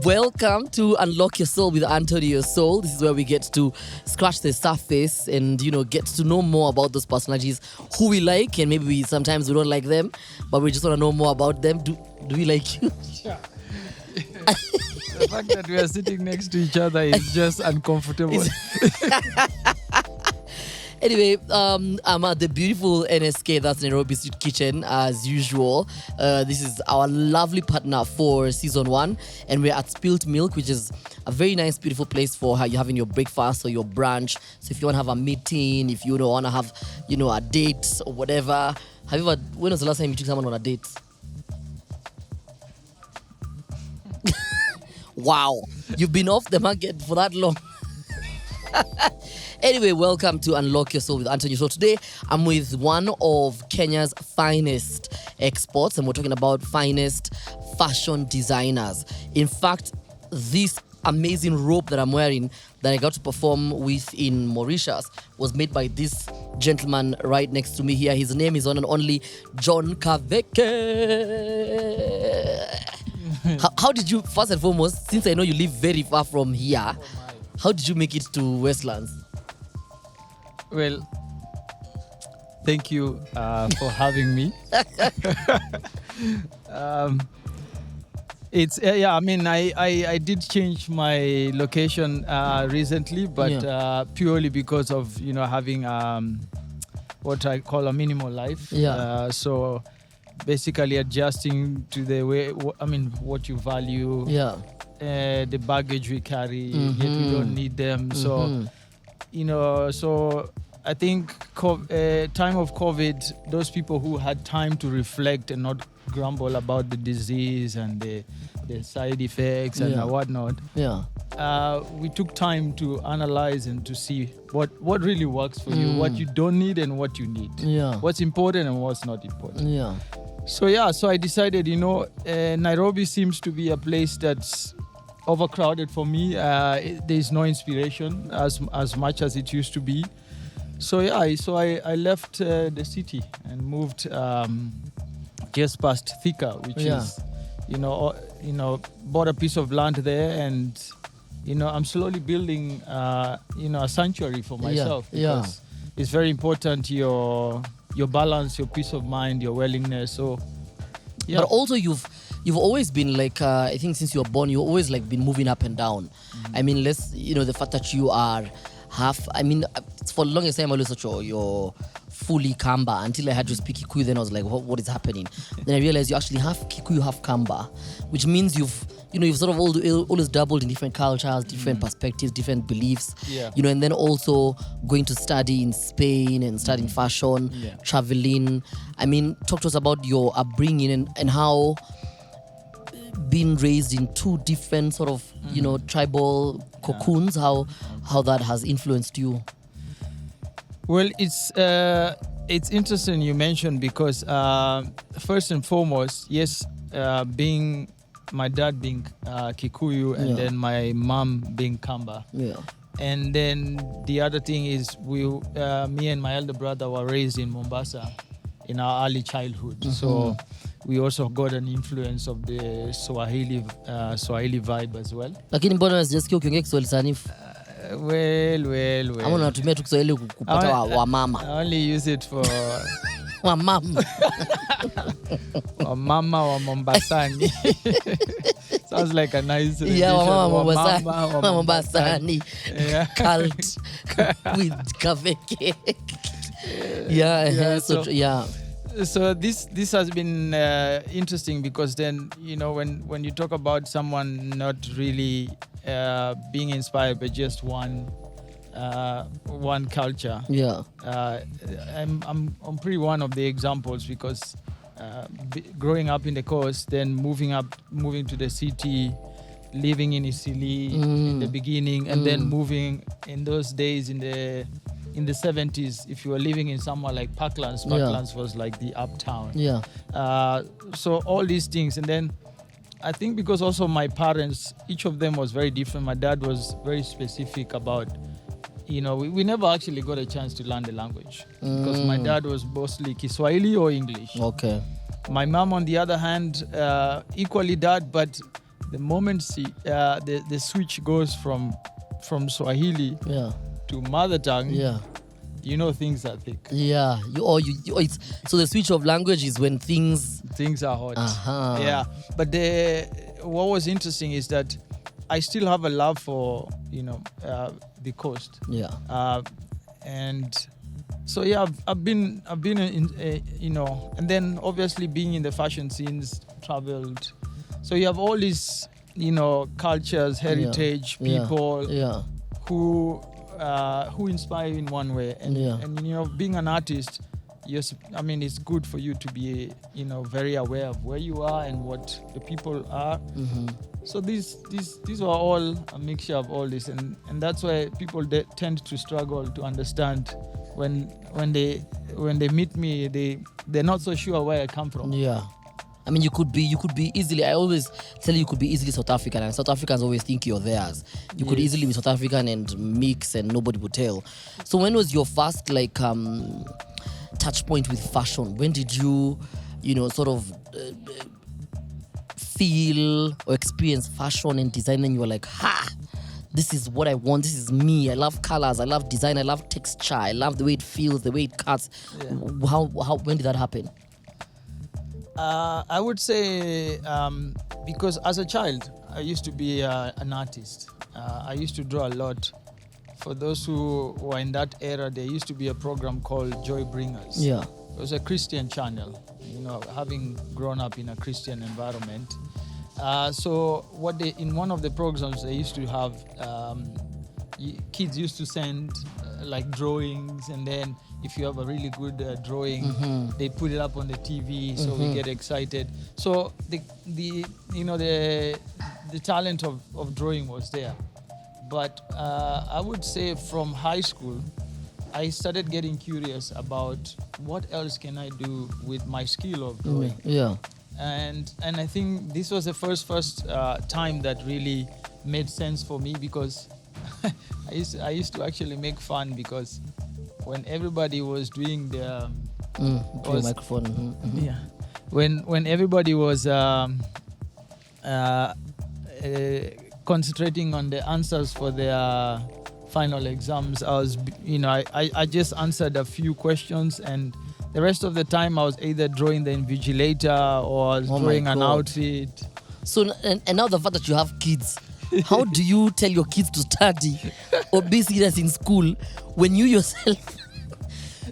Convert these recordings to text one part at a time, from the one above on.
Welcome to Unlock Your Soul with Antonio Soul. This is where we get to scratch the surface and, get to know more about those personalities who we like, and maybe sometimes we don't like them, but we just want to know more about them. Do we like you? Yeah. The fact that we are sitting next to each other is just uncomfortable. Anyway, I'm at the beautiful NSK, that's Nairobi Street Kitchen, as usual. This is our lovely partner for season 1, and we're at Spilt Milk, which is a very nice, beautiful place for how you're having your breakfast or your brunch. So if you want to have a meeting, if you want to have, a date or whatever. When was the last time you took someone on a date? Wow, you've been off the market for that long. Anyway, welcome to Unlock Your Soul with Antonio. So today, I'm with one of Kenya's finest exports, and we're talking about finest fashion designers. In fact, this amazing robe that I'm wearing that I got to perform with in Mauritius was made by this gentleman right next to me here. His name is one and only John Kaveke. How did you, first and foremost, since I know you live very far from here, how did you make it to Westlands? Well, thank you for having me. I did change my location recently, but purely because of having what I call a minimal life. Yeah. So basically adjusting to the way what you value. Yeah. The baggage we carry, yet we don't need them. So so I think time of COVID, those people who had time to reflect and not grumble about the disease and the side effects and whatnot. Yeah. We took time to analyze and to see what really works for you, what you don't need and what you need. Yeah. What's important and what's not important. Yeah. So I decided, Nairobi seems to be a place that's overcrowded for me. There's no inspiration as much as it used to be. So I left the city and moved just past Thika, which is bought a piece of land there, and I'm slowly building a sanctuary for myself because it's very important your balance, your peace of mind, your willingness. So but also you've always been like, I think since you were born, you've always been moving up and down. I mean, the fact that you are half, for the longest time I always thought you're fully Kamba until I had to speak Kikuyu. Then I was like, what is happening? Then I realized you actually have Kikuyu, half Kamba, which means you've sort of always dabbled in different cultures, different perspectives, different beliefs. Yeah. And then also going to study in Spain and studying fashion, traveling. Talk to us about your upbringing and how being raised in two different sort of, tribal cocoons, how that has influenced you. Well, it's interesting you mentioned because first and foremost, yes, my dad being Kikuyu and then my mom being Kamba. Yeah. And then the other thing is me and my elder brother were raised in Mombasa in our early childhood. So we also got an influence of the Swahili vibe as well. Lakini mbona sijasikia ukiongea Kiswahili sanifu? Well. Ama unatumia tu Kiswahili kupata wa mama. I only use it for wa mama. Wa mama wa Mombasani. Sounds like a nice wa Mombasani. Yeah. Cult with Kaveke. So this has been interesting because then when you talk about someone not really being inspired by just one culture, I'm pretty one of the examples because growing up in the coast, then moving to the city, living in Isili in the beginning, and then moving in those days in the 70s, if you were living in somewhere like Parklands was like the uptown. Yeah. So all these things, and then I think because also my parents, each of them was very different. My dad was very specific about, we never actually got a chance to learn the language because my dad was mostly Kiswahili or English. Okay. My mom, on the other hand, equally that, but the moment the switch goes from Swahili to mother tongue, things are thick. Yeah. So the switch of language is when things are hot. Uh-huh. Yeah. But what was interesting is that I still have a love for the coast. Yeah. And so I've been in and then obviously being in the fashion scenes, traveled. So you have all these cultures, heritage, people who inspire you in one way, and being an artist, it's good for you to be very aware of where you are and what the people are. Mm-hmm. So these were all a mixture of all this, and that's why people tend to struggle to understand when they meet me, they're not so sure where I come from. Yeah. I mean, you could be easily, I always tell you could be easily South African, and South Africans always think you're theirs. You could easily be South African and mix and nobody would tell. So when was your first touch point with fashion? When did you sort of feel or experience fashion and design, and you were like, this is what I want, this is me, I love colors, I love design, I love texture, I love the way it feels, the way it cuts. When did that happen? I would say because as a child I used to be an artist. I used to draw a lot. For those who were in that era, there used to be a program called Joy Bringers. Yeah. It was a Christian channel, having grown up in a Christian environment. So in one of the programs they used to have, kids used to send drawings, and then if you have a really good drawing, they put it up on the TV, so we get excited. So the talent of drawing was there. But I would say from high school, I started getting curious about what else can I do with my skill of drawing. Yeah. And I think this was the first time that really made sense for me, because I used to actually make fun, because when everybody was doing their microphone. Yeah, when everybody was concentrating on the answers for their final exams, I just answered a few questions, and the rest of the time I was either drawing the invigilator or I was drawing an outfit. So and now the fact that you have kids, how do you tell your kids to study or be serious in school when you yourself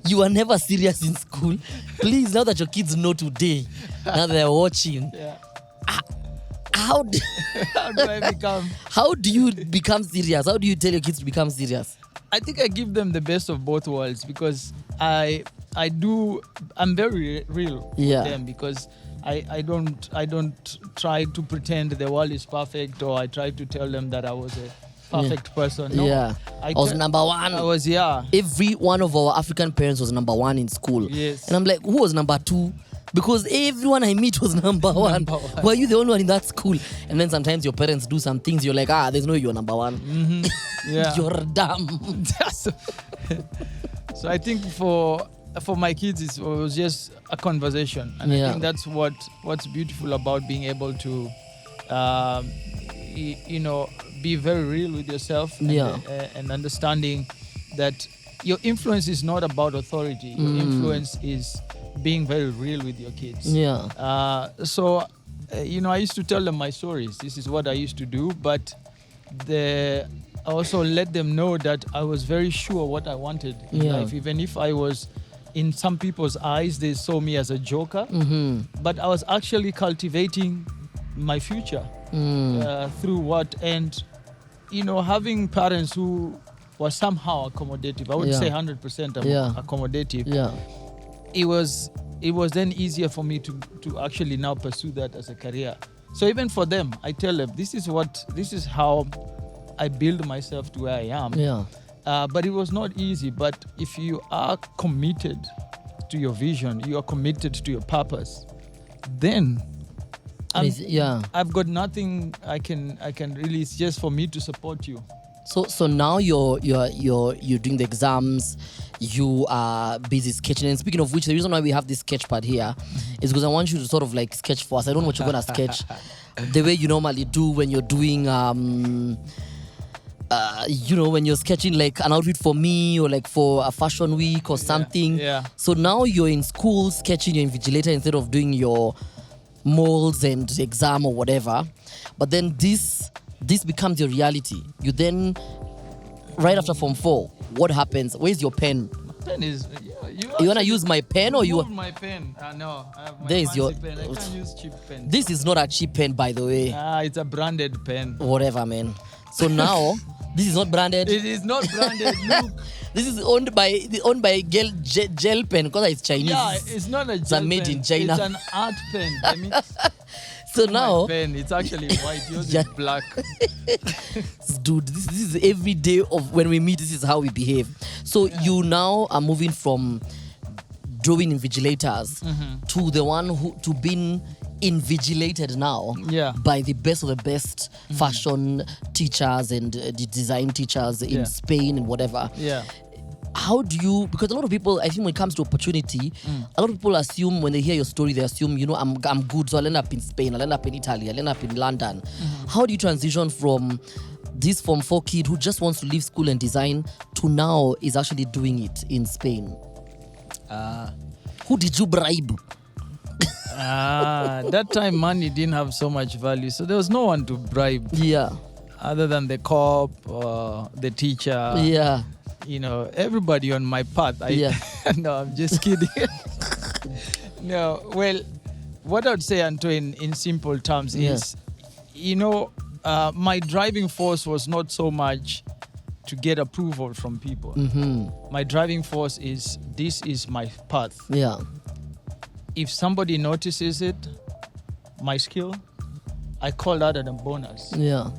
you are never serious in school? Please, now that your kids know today, now that they're watching, how do you become serious? How do you tell your kids to become serious? I think I give them the best of both worlds, because I'm very real with them, because I don't try to pretend the world is perfect, or I try to tell them that I was a perfect person. No, I was number one. I was, Every one of our African parents was number one in school. Yes. And I'm like, who was number two? Because everyone I meet was number one. Were you the only one in that school? And then sometimes your parents do some things, you're like, there's no you're number one. Mm-hmm. Yeah. You're dumb. So I think for my kids, it was just a conversation. And I think that's what's beautiful about being able to, be very real with yourself, and understanding that your influence is not about authority. Your influence is being very real with your kids. So I used to tell them my stories. This is what I used to do, but I also let them know that I was very sure what I wanted in life. Even if I was, in some people's eyes, they saw me as a joker, but I was actually cultivating my future through what, and having parents who were somehow accommodative. I wouldn't say 100% accommodative. It was then easier for me to actually now pursue that as a career. So even for them, I tell them, this is how I build myself to where I am. But it was not easy. But if you are committed to your vision, you are committed to your purpose, then I've got nothing I can really. It's just for me to support you. So now you're doing the exams, you are busy sketching. And speaking of which, the reason why we have this sketch pad here is because I want you to sort of sketch for us. I don't know what you're gonna sketch. the way you normally do when you're doing when you're sketching like an outfit for me or like for a fashion week or something. Yeah. So now you're in school sketching your invigilator instead of doing your molds and exam or whatever. But then this becomes your reality. You then, right after Form 4, what happens? Where's your pen? Pen is You wanna use my pen or you? my pen? No, I have my There is fancy your- pen. I can't use cheap pen. This is not a cheap pen, by the way. It's a branded pen. Whatever, man. So now this is not branded. It is not branded. Look. This is owned by gel pen because it's Chinese. Yeah, it's not a gel made pen. in China. It's an art pen. I mean, So now, my pen, it's actually white. Yours Yeah. is black. dude, this is every day of when we meet. This is how we behave. So you now are moving from drawing invigilators to the one who to being invigilated now Yeah. by the best of the best fashion teachers and the design teachers in Yeah. Spain and whatever. Yeah. How do you, because a lot of people, I think when it comes to opportunity, a lot of people assume when they hear your story, they assume, I'm good, so I'll end up in Spain, I'll end up in Italy, I'll end up in London. How do you transition from this Form 4 kid who just wants to leave school and design to now is actually doing it in Spain? Who did you bribe? That time money didn't have so much value, so there was no one to bribe Yeah, other than the cop or the teacher. yeah, Everybody on my path. Yeah. No, I'm just kidding. No, well, what I'd say, Anto, in simple terms is, my driving force was not so much to get approval from people. My driving force is, this is my path. yeah, If somebody notices it, my skill, I call that a bonus. yeah.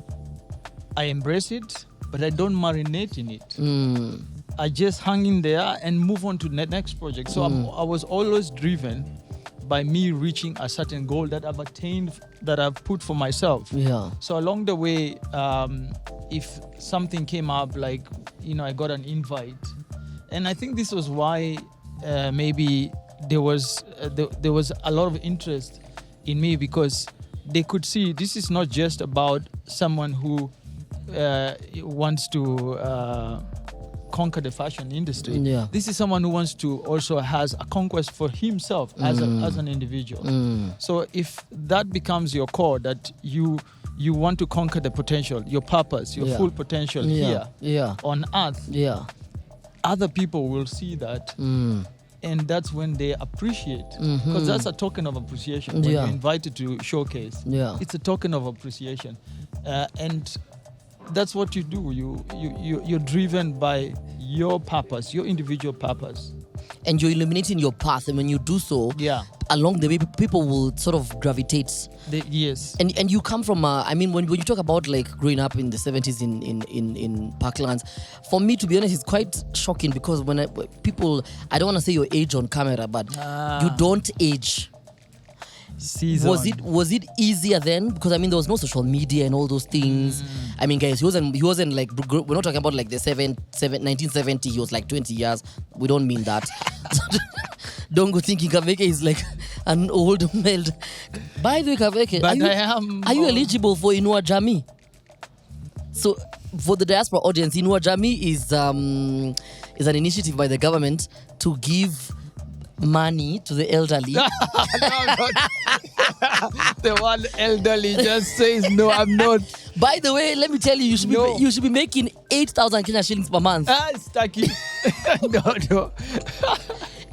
I embrace it, but I don't marinate in it. I just hang in there and move on to the next project. So I was always driven by me reaching a certain goal that I've attained, that I've put for myself. Yeah. So along the way, if something came up, like, I got an invite. And I think this was why maybe there was a lot of interest in me, because they could see this is not just about someone who wants to conquer the fashion industry. Yeah. This is someone who wants to also has a conquest for himself as an individual. So if that becomes your core, that you want to conquer the potential, your purpose, your full potential here on earth, other people will see that. And that's when they appreciate, because that's a token of appreciation. When you're invited to showcase, it's a token of appreciation, and that's what you do. You're driven by your purpose, your individual purpose, and you're illuminating your path. And when you do so, along the way, people will sort of gravitate. Yes. And you come from, when you talk about like growing up in the 70s in Parklands, for me, to be honest, it's quite shocking, because when I don't want to say your age on camera, but you don't age. Was it easier then? Because there was no social media and all those things. Guys, he wasn't like, we're not talking about like the 1970. He was like 20 years. We don't mean that. Don't go thinking Kaveke is like an old male. By the way, Kaveke, but are you eligible for Inua Jamii? So for the diaspora audience, Inua Jamii is an initiative by the government to give money to the elderly. No. The one elderly just says, no, I'm not. By the way, let me tell you, you should be making 8,000 Kenya shillings per month. Stucky. No.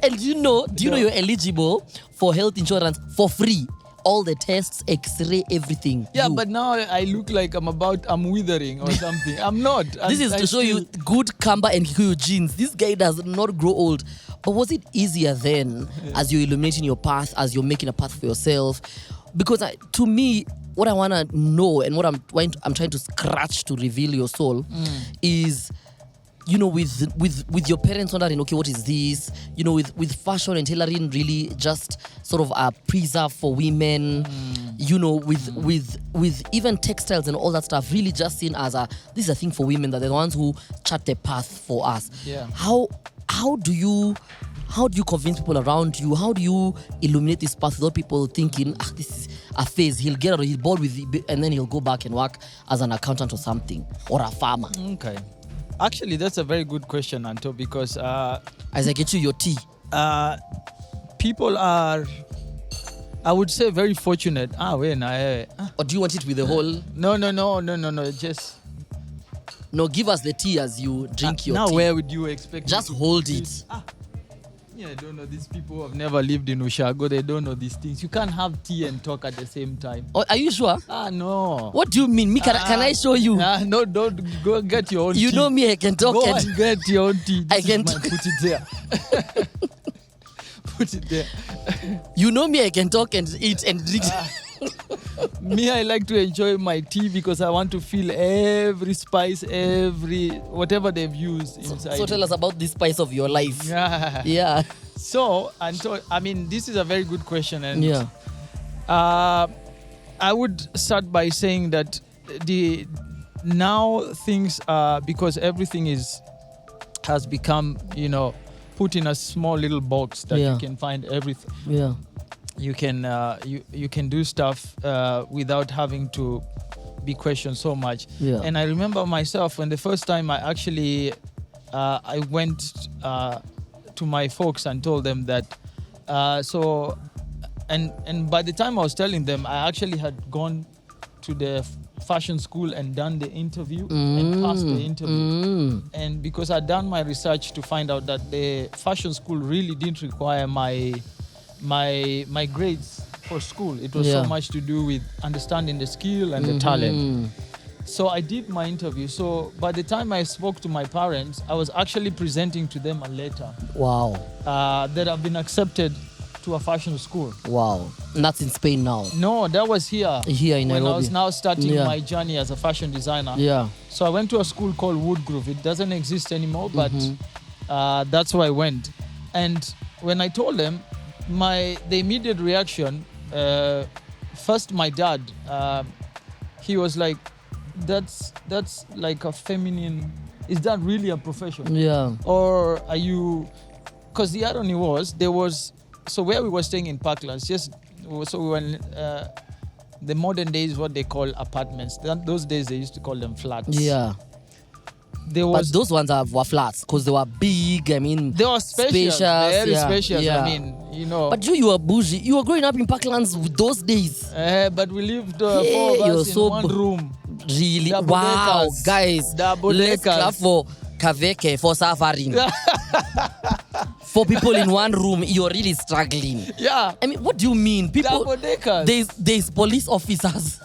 And do you know you're eligible for health insurance for free? All the tests, X-ray, everything. Yeah, but now I look like I'm withering or something. I'm not. This is to show you good Kamba and Kikuyu genes. This guy does not grow old. But was it easier then, as you're illuminating your path, as you're making a path for yourself? Because to me, what I want to know and what I'm trying to scratch to reveal your soul is, with your parents wondering, okay, what is this? With fashion and tailoring really just sort of a preserve for women, with even textiles and all that stuff really just seen as this is a thing for women, that they're the ones who chart the path for us. Yeah. How do you convince people around you? How do you illuminate this path without people thinking, a phase. He'll get out, he'll bored with it, and then he'll go back and work as an accountant or something, or a farmer. Okay. Actually, that's a very good question, Anto, because As I get you your tea. people are, I would say, very fortunate. Or do you want it with the whole? No. Just No, give us the tea as you drink your now. tea. Where would you expect? Just me to hold put it. Yeah, I don't know. These people who have never lived in Ushago, they don't know these things. You can't have tea and talk at the same time. Oh, are you sure? No. What do you mean? Me, can I show you? No, don't go get your own tea. You know me, I can talk. Go and and get your own tea. I can Put it there. Put it there. You know me, I can talk and eat and drink. Me, I like to enjoy my tea because I want to feel every spice, whatever they've used inside. So tell us about the spice of your life. Yeah. Yeah. So, I mean, this is a very good question, and Yeah. I would start by saying that now things are, because everything has become, put in a small little box that Yeah. you can find everything. Yeah. You can you can do stuff without having to be questioned so much. Yeah. And I remember myself when the first time I actually I went to my folks and told them that. And by the time I was telling them, I actually had gone to the fashion school and done the interview and passed the interview. And because I'd done my research to find out that the fashion school really didn't require my grades for school. It was so much to do with understanding the skill and the talent. So I did my interview. So by the time I spoke to my parents, I was actually presenting to them a letter. Wow. That I've been accepted to a fashion school. Wow. And that's in Spain now. No, that was here. Here in Nairobi. When I was now starting my journey as a fashion designer. Yeah. So I went to a school called Woodgrove. It doesn't exist anymore, but that's where I went. And when I told them, the immediate reaction, first my dad, he was like, that's like a feminine, is that really a profession? Yeah. Or are you, because the irony was, so where we were staying in Parklands, so we were in the modern days, what they call apartments. Those days they used to call them flats. Yeah. But those ones were flats because they were big. I mean, they were spacious, very spacious. Yeah. I mean, But you were bougie. You were growing up in Parklands with those days. But we lived 4 of us in one room. Really? Double wow, deckers. guys. Double let's deckers. clap for Kaveke for suffering. For people in one room, you're really struggling. Yeah. I mean, what do you mean? People. Double deckers. There's police officers.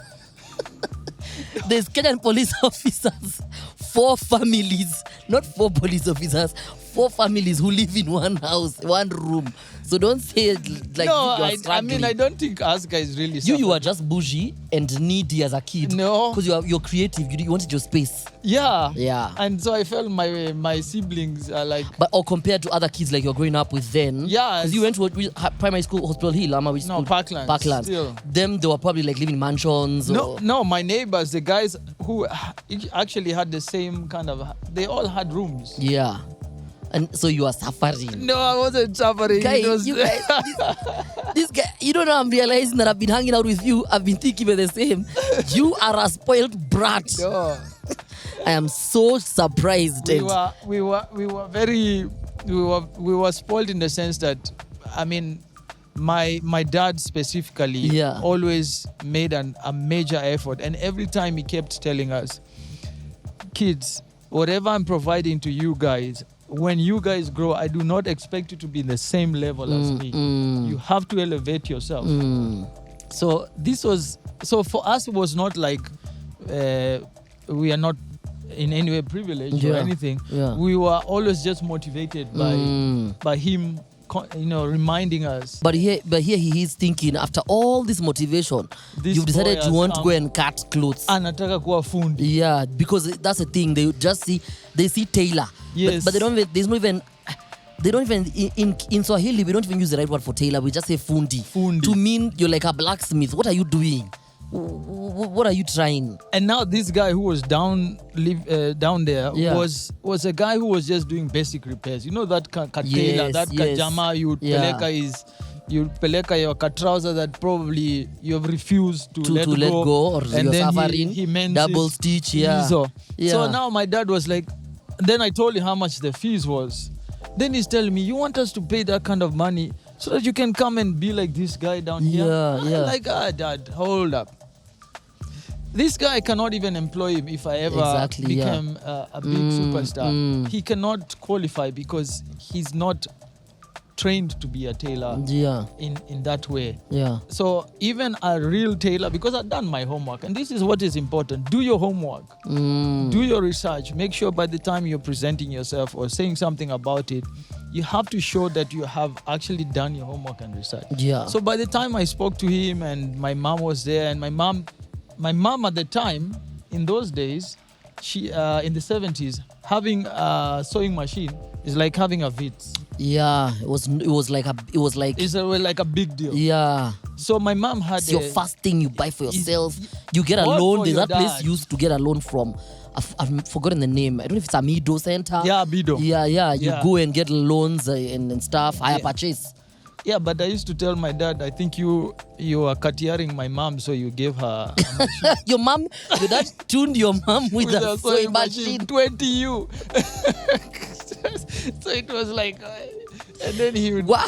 There's Kenyan police officers. 4 families, not 4 police officers. 4 families who live in one house, one room. So don't say it like no, you're struggling. I mean, I don't think us guys really. You were just bougie and needy as a kid. No, because you're creative. You wanted your space. Yeah. Yeah. And so I felt my siblings are like. But or compared to other kids like you're growing up with then. Yeah. Because you went to primary school, Hospital Hill, which no, Parklands. Parklands. Still. Them, they were probably like living in mansions. No, my neighbors, the guys who actually had the same kind of, they all had rooms. Yeah. And so you are suffering. No, I wasn't suffering. Guys, this guy, you don't know, I'm realizing that I've been hanging out with you. I've been thinking we're the same. You are a spoiled brat. No. I am so surprised. We were spoiled in the sense that, I mean, my dad specifically always made a major effort, and every time he kept telling us, kids, whatever I'm providing to you guys, when you guys grow, I do not expect you to be in the same level as me. You have to elevate yourself. So for us, it was not like we are not in any way privileged or anything. Yeah. We were always just motivated by him, reminding us. But here he is thinking, after all this motivation, you've decided you want to go and cut clothes. Anataka kuwa fundi. Yeah, because that's the thing. They see tailor. Yes. But they don't even in Swahili we don't even use the right word for tailor. We just say fundi. To mean you're like a blacksmith. What are you doing? What are you trying? And now this guy who was down there was a guy who was just doing basic repairs. You know that tailor, that kajama you would peleka You peleka your trouser that probably you have refused to let go, or and you're then suffering, he mends double it. stitch, yeah. So Yeah. now my dad was like, then I told him how much the fees was. Then he's telling me, you want us to pay that kind of money so that you can come and be like this guy down here? Yeah. I'm like, Dad, hold up. This guy, cannot even employ him if I ever become a big superstar. He cannot qualify because he's not trained to be a tailor in that way. Yeah. So even a real tailor, because I've done my homework, and this is what is important. Do your homework. Do your research. Make sure by the time you're presenting yourself or saying something about it, you have to show that you have actually done your homework and research. Yeah. So by the time I spoke to him and my mom was there, and my mom at the time, in those days, she in the 70s, having a sewing machine is like having a Vitz. Yeah, it was like It's like a big deal. Yeah. So my mom had it's your first thing you buy for yourself. You get a loan. There's that place you used to get a loan from. I've forgotten the name. I don't know if it's Amido Center. Yeah, Amido. Yeah. You go and get loans and stuff. Hire purchase. Yeah, but I used to tell my dad, I think you are cutting my mom, so you gave her a machine. Your dad tuned your mom with a sewing machine. 20 you. So it was like, and then he would. Wow,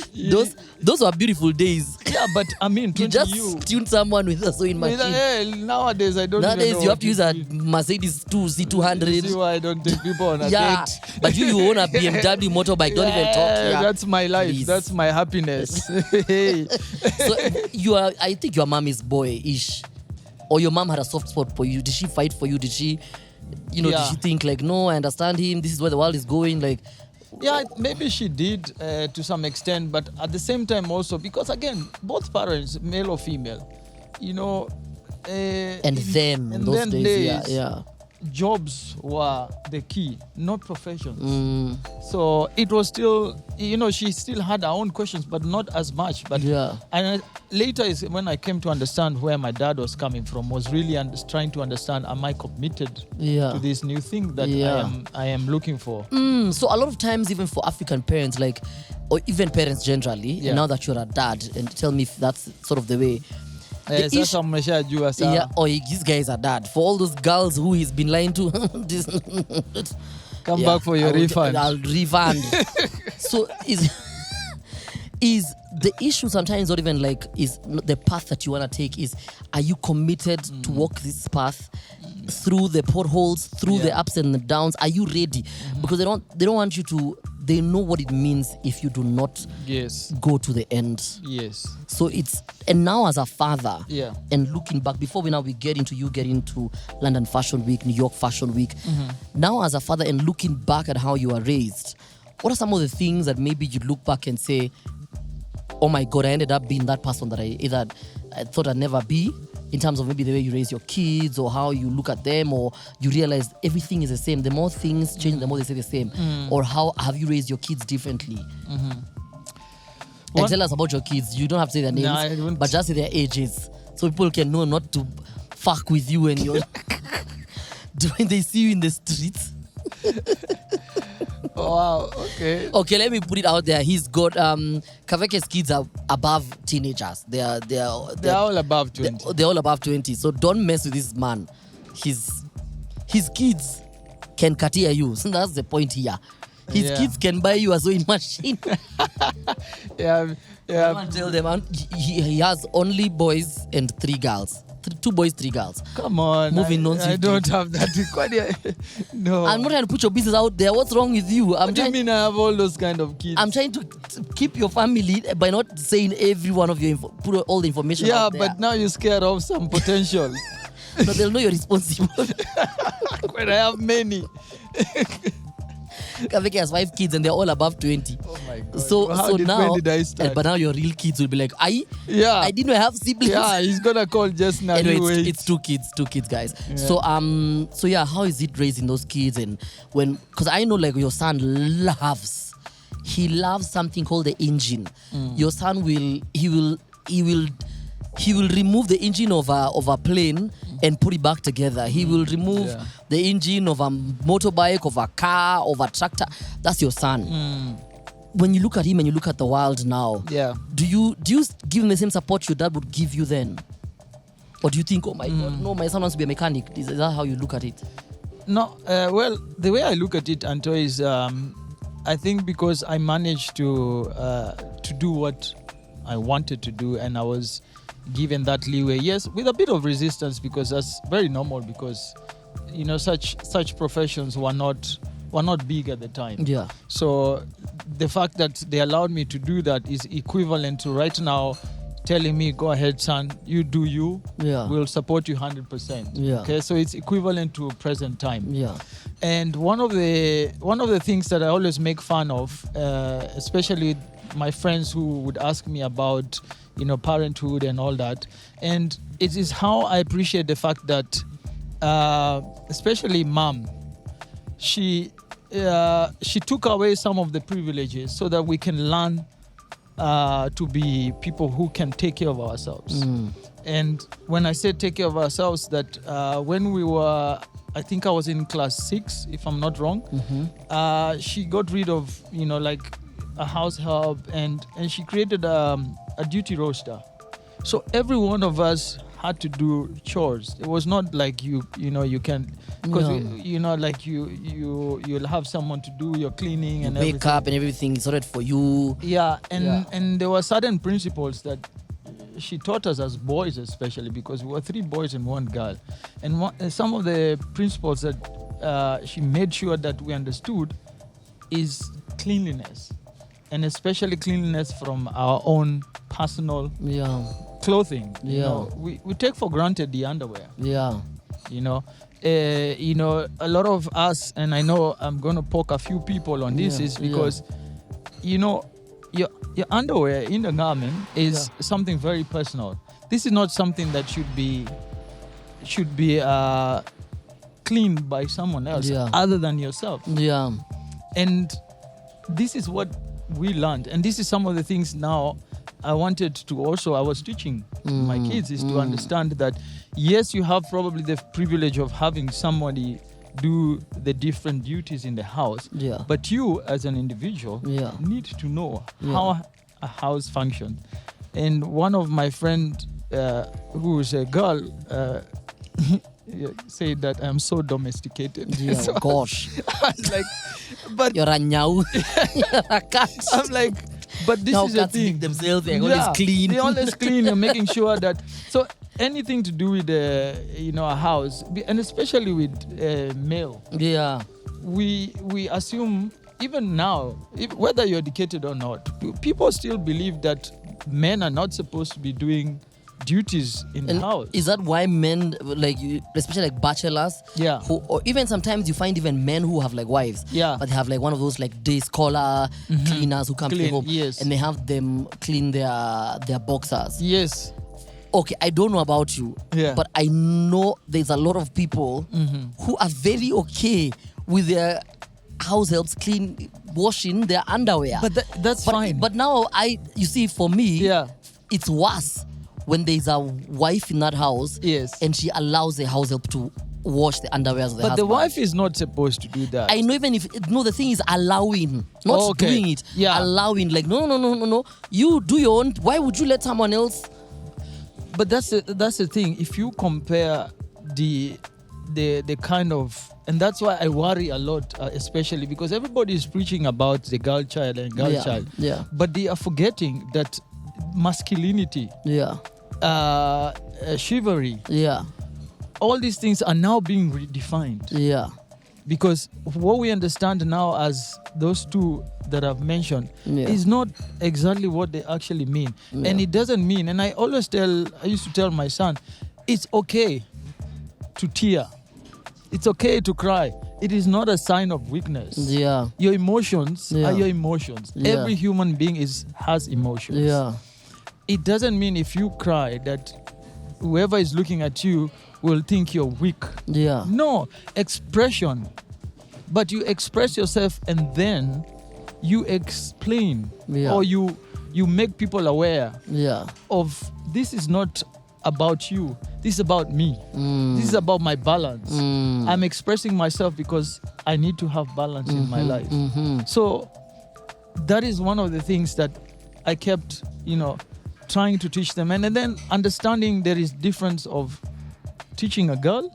those were beautiful days. Yeah, but I mean, 20 you just tuned someone with a sewing machine. Nowadays, I don't. Nowadays, even know you have to use a Mercedes C200. See why I don't take people on a date. But you own a BMW motorbike. Don't even talk here. That's my life. Please. That's my happiness. Hey. So I think your mom is boyish, or your mom had a soft spot for you. Did she fight for you? Did she, did she think like, no, I understand him. This is where the world is going. Like, yeah, maybe she did to some extent, but at the same time also, because again, both parents, male or female, and then in those days, jobs were the key, not professions. So it was still, she still had her own questions, but not as much. But and later is when I came to understand where my dad was coming from. Was really trying to understand: am I committed to this new thing that I am looking for? So a lot of times, even for African parents, like, or even parents generally, now that you're a dad, and tell me if that's sort of the way. These guys are dad. For all those girls who he's been lying to, come back for your refund. I'll refund. So is the issue sometimes not even like is the path that you want to take, is are you committed to walk this path through the potholes, through the ups and the downs? Are you ready? Because they don't want you to. They know what it means if you do not go to the end. Yes. So and now as a father, and looking back, before we get into London Fashion Week, New York Fashion Week, now as a father and looking back at how you were raised, what are some of the things that maybe you look back and say, oh my God, I ended up being that person that I thought I'd never be? In terms of maybe the way you raise your kids or how you look at them, or you realize everything is the same. The more things change, the more they stay the same. Or how have you raised your kids differently? And tell us about your kids. You don't have to say their names, but just say their ages. So people can know not to fuck with you when you're when they see you in the streets. Wow, okay. Okay, let me put it out there. He's got Kaveke's kids are above teenagers. They're all above 20. They're all above 20. So don't mess with this man. His kids can cater you. So that's the point here. His kids can buy you a sewing machine. Yeah. Tell them he has only boys and 3 girls. 2 boys, 3 girls. Come on. Moving nonsense. I don't have that. No. I'm not trying to put your business out there. What's wrong with you? What do you mean I have all those kind of kids? I'm trying to keep your family by not saying every one of your put all the information out there. Yeah, but now you're scared of some potential. No, they'll know you're responsible. When I have many. Kaveke has 5 kids and they're all above 20. Oh my God. So when did I start? But now your real kids will be like, I didn't have siblings. Yeah, he's gonna call just now. Anyway, it's 2 kids, guys. Yeah. So how is it raising those kids? And because I know like your son loves something called the engine. Your son will remove the engine of a plane and put it back together. He will remove the engine of a motorbike, of a car, of a tractor. That's your son. when you look at him and you look at the world now, Yeah. do you give him the same support your dad would give you then? Or do you think, oh my God, no, my son wants to be a mechanic? Is that how you look at it? No, well, the way I look at it, Anto, is I think because I managed to do what I wanted to do, and I was given that leeway. Yes, with a bit of resistance, because that's very normal, because such professions were not big at the time. Yeah. So the fact that they allowed me to do that is equivalent to right now telling me, go ahead, son, you do you. Yeah. We'll support you 100%. Yeah. Okay, so it's equivalent to present time. Yeah. And one of the things that I always make fun of, especially my friends who would ask me about, parenthood and all that, and it is how I appreciate the fact that, especially mom, she took away some of the privileges so that we can learn to be people who can take care of ourselves. And when I say take care of ourselves, that when we were, I think I was in class 6, if I'm not wrong, she got rid of, like a house help, and she created a duty roster. So every one of us had to do chores. It was not like you can, because like you'll have someone to do your cleaning and wake everything. up and everything is sorted for you. Yeah, and there were certain principles that she taught us as boys, especially because we were 3 boys and 1 girl. And some of the principles that she made sure that we understood is cleanliness, and especially cleanliness from our own personal clothing. We take for granted the underwear. Yeah. A lot of us, and I know I'm going to poke a few people on this, is because your underwear in the garment is something very personal. This is not something that should be cleaned by someone else other than yourself. Yeah. And this is what we learned, and this is some of the things now I wanted to also, I was teaching my kids, is to understand that yes, you have probably the privilege of having somebody do the different duties in the house, but you as an individual need to know how a house functions. And one of my friends who is a girl said that I'm so domesticated. So gosh. I'm like, but you're a nyau. You're a cat. I'm like, but this now is the cats thing. lick themselves. They're always clean. They're always clean. You're making sure that. So anything to do with a house, and especially with male. Yeah. We assume, even now, whether you're educated or not, people still believe that men are not supposed to be doing duties in the house. Is that why men, especially like bachelors, or even sometimes you find even men who have like wives, but they have like one of those like day scholar cleaners who come to the home, and they have them clean their boxers. Yes. Okay, I don't know about you, but I know there's a lot of people who are very okay with their house helps washing their underwear. But that's fine. But now you see, for me, it's worse when there's a wife in that house, and she allows the house help to wash the underwear of the husband. But the wife is not supposed to do that. I know, even if the thing is allowing, not doing it. Allowing, like no. You do your own. Why would you let someone else? But that's the thing. If you compare the kind of, and that's why I worry a lot, especially because everybody is preaching about the girl child and girl child. Yeah. But they are forgetting that masculinity. Chivalry. All these things are now being redefined. Because what we understand now as those two that I've mentioned is not exactly what they actually mean. And it doesn't mean, and I used to tell my son, it's okay to tear. It's okay to cry. It is not a sign of weakness. Your emotions are your emotions. Every human being has emotions. It doesn't mean if you cry that whoever is looking at you will think you're weak. No, expression. But you express yourself and then you explain or you make people aware of, this is not about you. This is about me. This is about my balance. I'm expressing myself because I need to have balance in my life. So that is one of the things that I kept, trying to teach them. And then understanding there is difference of teaching a girl.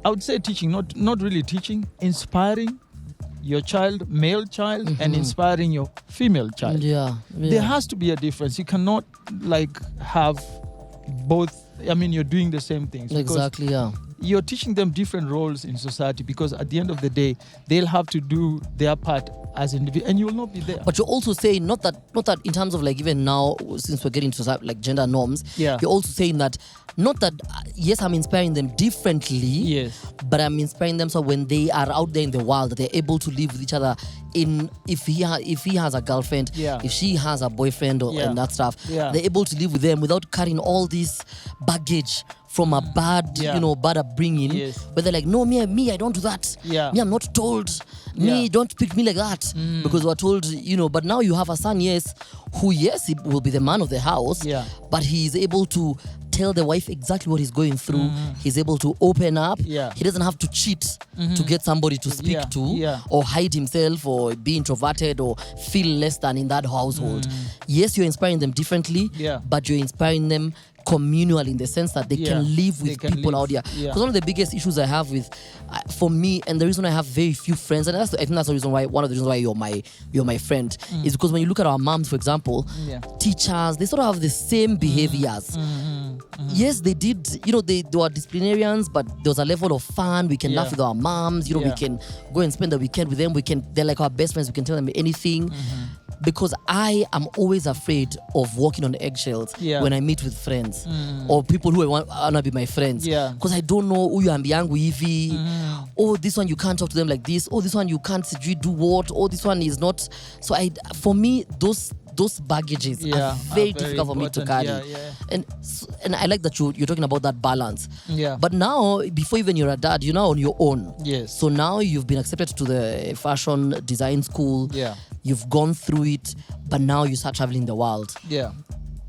I would say teaching, not really teaching, inspiring your child, male child, and inspiring your female child. Yeah. There has to be a difference. You cannot have both. I mean, you're doing the same things. Exactly, yeah. You're teaching them different roles in society, because at the end of the day, they'll have to do their part as individuals, and you will not be there. But you're also saying not that in terms of even now, since we're getting to gender norms, Yeah. you're also saying that not that yes, I'm inspiring them differently, Yes. but I'm inspiring them so when they are out there in the world, they're able to live with each other. If he has a girlfriend, Yeah. if she has a boyfriend Yeah. and that stuff, Yeah. they're able to live with them without carrying all this baggage from a bad, Yeah. bad upbringing. Yes. Where they're like, no, me, I don't do that. Yeah. Me, I'm not told. Me, Yeah. don't pick me like that. Because we're told, but now you have a son, yes, who, yes, he will be the man of the house. Yeah. But he is able to tell the wife exactly what he's going through. He's able to open up. Yeah. He doesn't have to cheat to get somebody to speak Yeah. to, Yeah. or hide himself, or be introverted, or feel less than in that household. Yes, you're inspiring them differently, Yeah. but you're inspiring them communally in the sense that they Yeah. can live They with can people live. out there. Yeah. Because one of the biggest issues I have with, for me, and the reason I have very few friends, and I think that's the reason why, one of the reasons why you're my friend, is because when you look at our moms, for example, Yeah. teachers, they sort of have the same behaviors. Yes, they did, they were disciplinarians, but there was a level of fun. We can Yeah. laugh with our moms, we Yeah. can go and spend the weekend with them. They're like our best friends. We can tell them anything. Because I am always afraid of walking on eggshells Yeah. when I meet with friends or people who want to be my friends. Yeah. Because I don't know who you ambi yangu hivi. Oh, this one you can't talk to them like this. Oh, this one you can't do what. Oh, this one is not. So for me, those baggages Yeah, are very difficult for me to important. carry. Yeah. And I like that you're talking about that balance. Yeah. But now, before even you're a dad, you're now on your own. Yes. So now you've been accepted to the fashion design school. Yeah. You've gone through it, but now you start traveling the world. Yeah.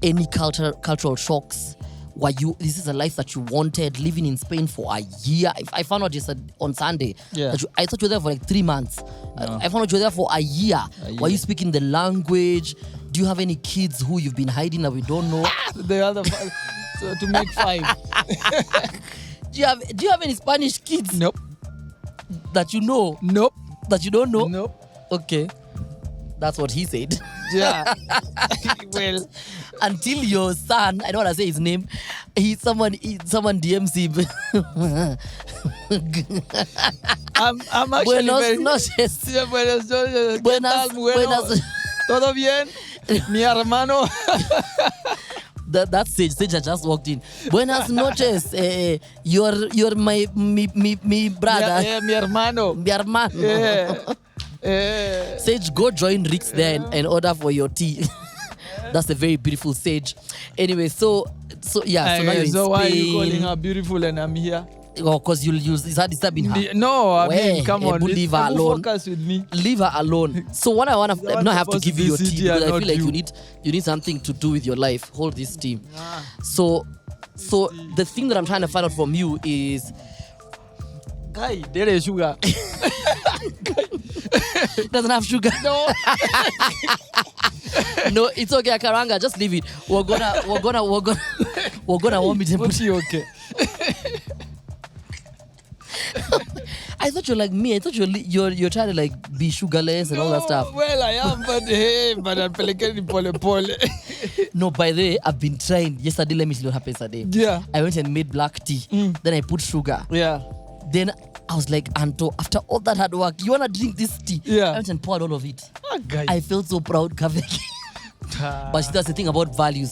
Any cultural shocks? This is a life that you wanted, living in Spain for a year. I found out just on Sunday. Yeah. That I thought you were there for like 3 months. I found out you were there for a year. Were you speaking the language? Do you have any kids who you've been hiding that we don't know? The other 5. So to make 5. Do you have any Spanish kids Nope. that you know? Nope. That you don't know? Nope. Okay. That's what he said. Yeah. Well, Until your son, I don't want to say his name, someone DMs him. I'm actually Buenos very... noches. Sí, buenas noches. ¿Qué Buenas, tal? Bueno, buenas. ¿Todo bien? Mi hermano. That Sage had just walked in. Buenas noches. You're my brother. Yeah, mi hermano. Mi hermano. Yeah. Sage, go join Rick's there and order for your tea. That's a very beautiful Sage. Anyway, so yeah. So now you're in so why are you Spain. calling her beautiful and I'm here? Oh, because you'll use is that disturbing her? No, I Where? mean, come on. Leave her alone. Focus with me. Leave her alone. So what I want to You're not have to supposed give to you your be tea CG because and I feel not like you. you need something to do with your life. Hold this tea. So the thing that I'm trying to find out from you is Guy, there is sugar. it doesn't have sugar. No. No, it's okay, Karanga. Just leave it. We're gonna warm it and What's you okay? I thought you're like me. I thought you're trying to like be sugarless and all that stuff. Well, I am, but I'm pelekeni pole. No, by the way, I've been trying. Yesterday, let me see what happened yesterday. Yeah. I went and made black tea. Then I put sugar. Yeah. Then I was like, Anto, after all that hard work, you wanna drink this tea? Yeah. I went and poured all of it. Guy. I felt so proud, Kaveke. But that's the thing about value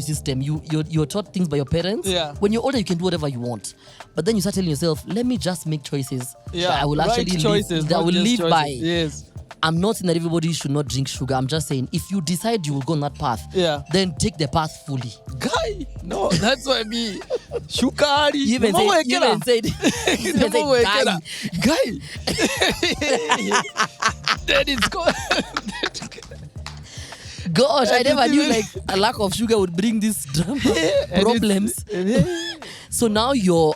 system. You're taught things by your parents. Yeah. When you're older, you can do whatever you want. But then you start telling yourself, let me just make choices. Yeah. That I will actually right choices, live, that I not will just live choices. by. Yes. I'm not saying that everybody should not drink sugar. I'm just saying if you decide you will go on that path, Yeah. then take the path fully. Guy. No, that's what I mean. Shukari. You even said, Guy. Then it's gone. Gosh, I never knew like a lack of sugar would bring these problems. So now you're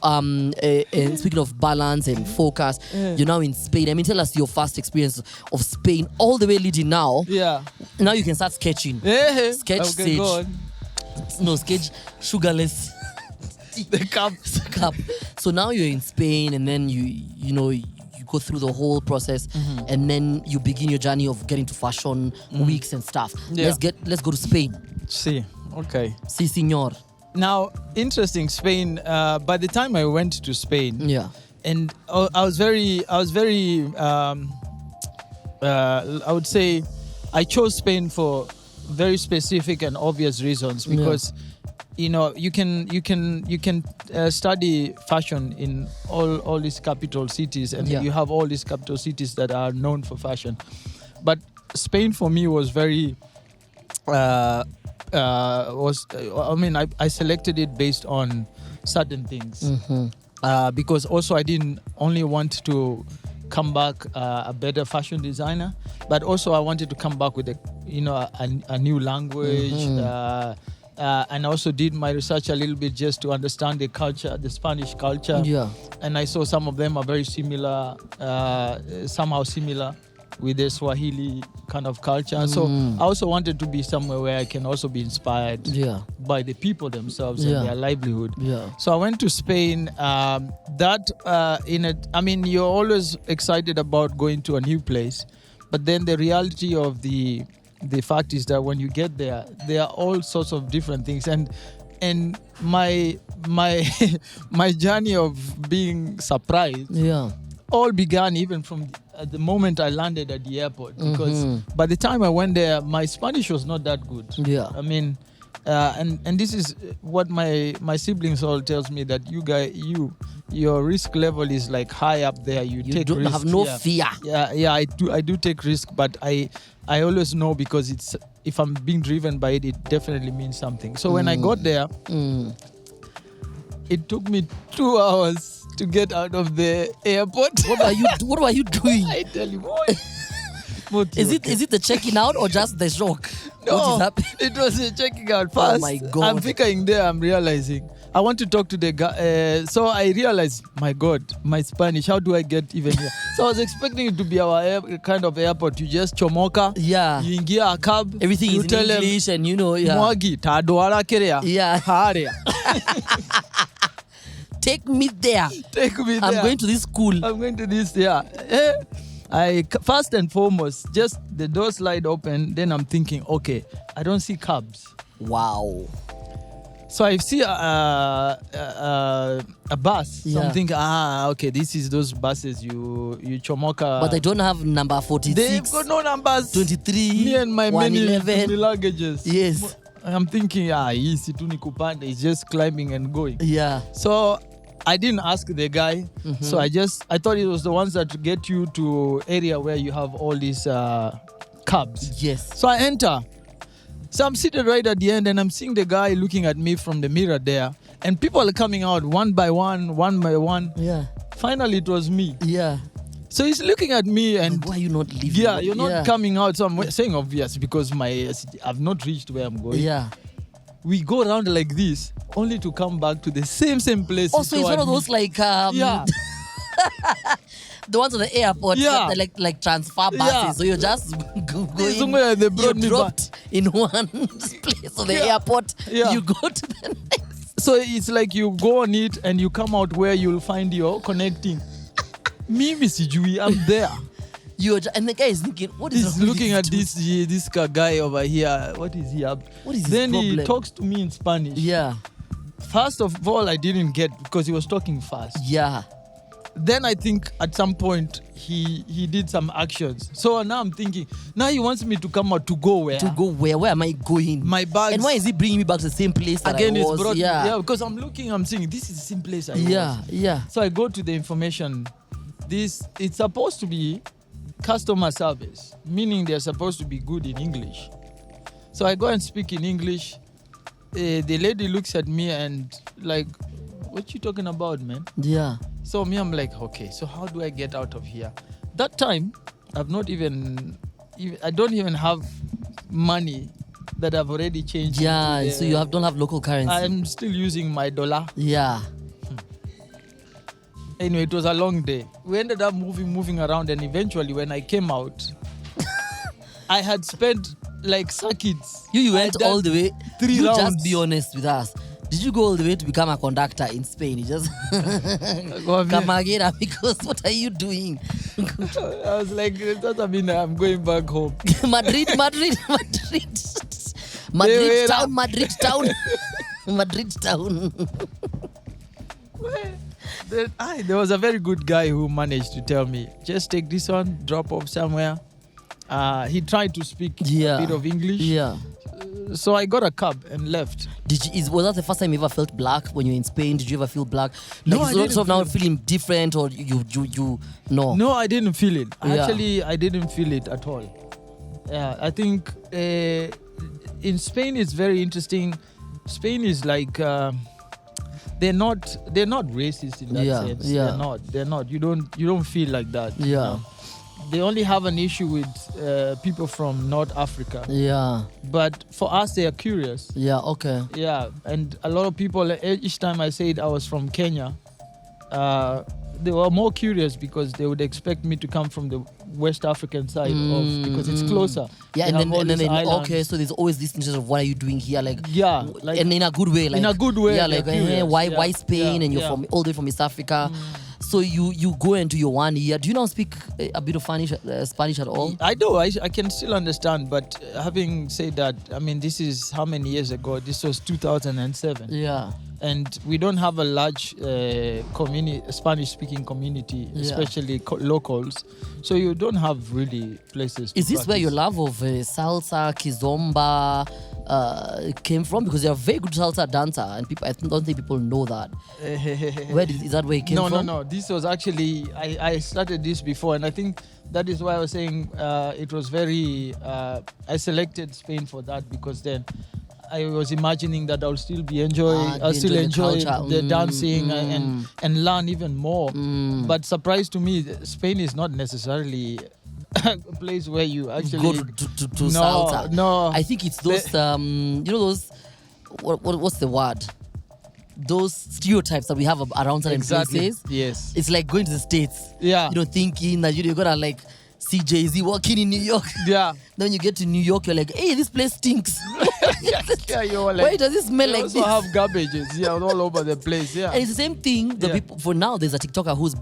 speaking of balance and focus, you're now in Spain. I mean, tell us your first experience of Spain, all the way leading now. Yeah. Now you can start sketching. Sketch okay, stage. go on. No, sketch sugarless. The cup. Cup. So now you're in Spain, and then you know you go through the whole process, and then you begin your journey of getting to fashion weeks and stuff. Yeah. Let's go to Spain. See, okay. Si, senor. Now, interesting, Spain. By the time I went to Spain, Yeah. and I was very, I would say, I chose Spain for very specific and obvious reasons because, you know, you can study fashion in all these capital cities, and you have all these capital cities that are known for fashion, but Spain for me was very. I selected it based on certain things because also I didn't only want to come back a better fashion designer, but also I wanted to come back with a new language, and I also did my research a little bit just to understand the culture, the Spanish culture. Yeah. And I saw some of them are very similar, somehow similar with the Swahili kind of culture. So I also wanted to be somewhere where I can also be inspired by the people themselves and their livelihood. Yeah. So I went to Spain. You're always excited about going to a new place, but then the reality of the fact is that when you get there are all sorts of different things, and my my journey of being surprised all began even from the moment I landed at the airport, because by the time I went there, my Spanish was not that good. Yeah. I mean, and this is what my siblings all tells me, that your risk level is like high up there. You take don't risk. have no fear. Yeah, I do take risk, but I always know, because it's, if I'm being driven by it, it definitely means something. So when I got there, it took me 2 hours to get out of the airport. What were you doing? I tell you what. Is it the checking out or just the shock? No, what is happening? It was the checking out first. Oh my God. I'm figuring there, I'm realizing I want to talk to the guy. So I realized, my God, my Spanish, how do I get even here? So I was expecting it to be our kind of airport. You just chomoka. Yeah. You ingia a cab. Everything you is in tell English, and Mwagi, tadoara kerea. Yeah. Harea. Take me there. Take me there. I'm going to this school. I'm going to this, first and foremost, just the door slide open, then I'm thinking, okay, I don't see cabs. Wow. So I see a bus. So I'm thinking, okay, this is those buses you chomoka. But they don't have number 46. They've got no numbers. 23. Me and my many 111. luggages. Yes. I'm thinking, easy tu ni kupanda. It's just climbing and going. Yeah. So I didn't ask the guy. So I thought it was the ones that get you to area where you have all these cabs. Yes. So I enter. So I'm seated right at the end, and I'm seeing the guy looking at me from the mirror there. And people are coming out one by one. Yeah. Finally, it was me. Yeah. So he's looking at me, and why are you not leaving? Yeah, you're not coming out. So I'm saying obvious, because I've not reached where I'm going. Yeah. We go around like this, only to come back to the same place. Also, it's one of those like the ones at the airport, like transfer buses. So you're just going. Somewhere they brought me dropped in one place of the airport. You go to the next. So it's like you go on it and you come out where you'll find your connecting. Mimi sijui, I'm there. And the guy is thinking, what is He's looking at this guy over here. What is he up? What is his Then problem? he talks to me in Spanish. Yeah. First of all, I didn't get, because he was talking fast. Yeah. Then I think at some point he did some actions. So now I'm thinking, now he wants me to come out to go where? To go where? Where am I going? My bags. And why is he bringing me back to the same place that Again, I was? it's brought because I'm seeing this is the same place I was. Yeah. So I go to the information. It's supposed to be customer service, meaning they're supposed to be good in English. So I go and speak in English. The lady looks at me and like, what you talking about, man? Yeah. So me, I'm like, okay, so how do I get out of here? That time, I don't even have money that I've already changed. Yeah, so you don't have local currency. I'm still using my dollar. Yeah. Anyway, it was a long day. We ended up moving around, and eventually when I came out, I had spent like circuits. You went all the way. 3 rounds. Just be honest with us. Did you go all the way to become a conductor in Spain? You just come again, because what are you doing? I was like, it doesn't mean I'm going back home. Madrid town. There was a very good guy who managed to tell me, just take this one, drop off somewhere. He tried to speak a bit of English. Yeah. So I got a cab and left. Was that the first time you ever felt black when you were in Spain? Did you ever feel black? No, like, I you didn't sort of now feeling different, or you no? No, I didn't feel it. Yeah. Actually, I didn't feel it at all. Yeah, I think in Spain it's very interesting. Spain is like they're not racist in that sense. Yeah. They're not. You don't feel like that. Yeah. You know? They only have an issue with people from North Africa. Yeah. But for us, they are curious. Yeah. Okay. Yeah, and a lot of people, each time I said I was from Kenya, they were more curious because they would expect me to come from the West African side because it's closer. Yeah, they and then okay, so there's always this interest of what are you doing here, like and in a good way, like in a good way. Yeah, like hey, why Spain and you're from all the way from East Africa. So you go into your 1 year. Do you now speak a bit of Spanish at all? I do. I can still understand. But having said that, I mean, this is how many years ago? This was 2007. Yeah. And we don't have a large Spanish-speaking community, especially locals. So you don't have really places to Is this practice. where your love of salsa, kizomba came from? Because you're a very good salsa dancer, and I don't think people know that. Is that where it came from? No. This was actually, I started this before, and I think that is why I was saying it was very, I selected Spain for that, because then I was imagining that I'll still be I'll still enjoy the dancing and learn even more. But surprise to me, Spain is not necessarily a place where you actually go to salsa. No, I think it's those those what's the word? Those stereotypes that we have around certain places. Yes, it's like going to the States. Yeah, thinking that you're gonna like see Jay-Z walking in New York. Yeah. Then you get to New York, you're like, hey, this place stinks. Yeah, you're like, why does it smell like this? this? Also have garbages, all over the place. Yeah. And it's the same thing. People, for now, there's a TikToker who's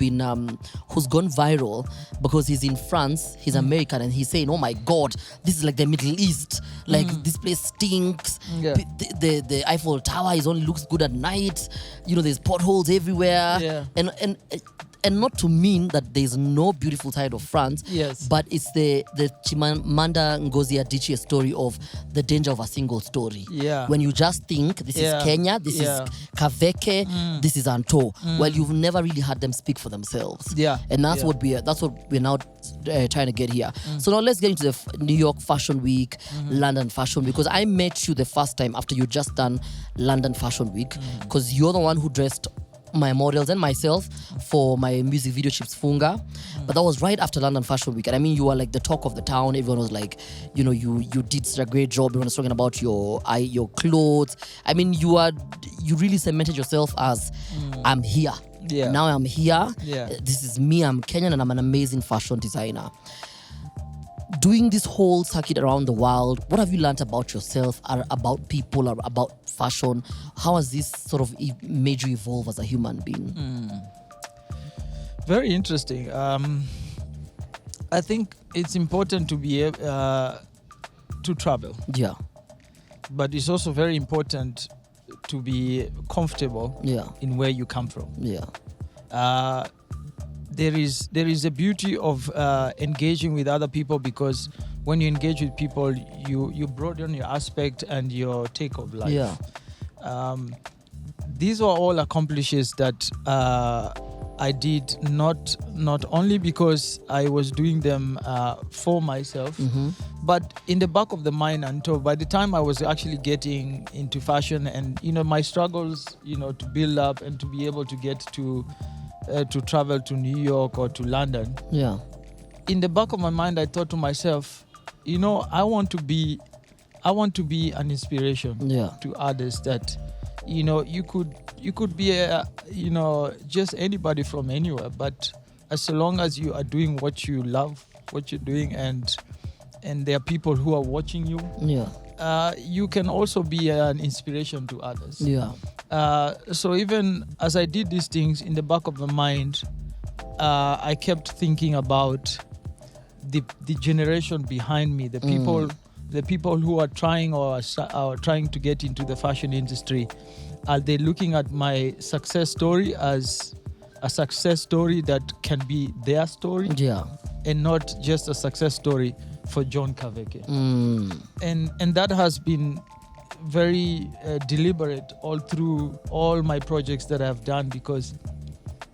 gone viral because he's in France, he's American, and he's saying, oh my God, this is like the Middle East. Like this place stinks. Yeah. The Eiffel Tower only looks good at night. There's potholes everywhere. Yeah. And not to mean that there's no beautiful side of France, but it's the Chimamanda Ngozi Adichie story of the danger of a single story. Yeah. When you just think this is Kenya, this is Kaveke, this is Anto. Well, you've never really had them speak for themselves. Yeah. And that's what we're now trying to get here. So now let's get into the New York Fashion Week, London Fashion Week, because I met you the first time after you just done London Fashion Week, because you're the one who dressed my models and myself for my music video Chips Funga. But that was right after London Fashion Week, and I mean, you were like the talk of the town. Everyone was like, you did such a great job. Everyone was talking about your clothes. I mean, you really cemented yourself as I'm here. Yeah. Now I'm here. Yeah. This is me. I'm Kenyan and I'm an amazing fashion designer. Doing this whole circuit around the world, what have you learned about yourself, or about people, or about fashion? How has this sort of made you evolve as a human being? Very interesting. I think it's important to be to travel. Yeah. But it's also very important to be comfortable in where you come from. Yeah. There is a beauty of engaging with other people, because when you engage with people, you broaden your aspect and your take of life. Yeah. These are all accomplishes that I did not only because I was doing them for myself, but in the back of the mind. Until by the time I was actually getting into fashion, and my struggles, to build up and to be able to get to travel to New York or to London. Yeah. In the back of my mind, I thought to myself, I want to be an inspiration to others, that you could be just anybody from anywhere, but as long as you are doing what you love, what you're doing, and there are people who are watching you, you can also be an inspiration to others. So even as I did these things, in the back of my mind, I kept thinking about the generation behind me, the people who are trying or are trying to get into the fashion industry. Are they looking at my success story as a success story that can be their story, and not just a success story for John Kaveke? And that has been very deliberate all through all my projects that I've done, because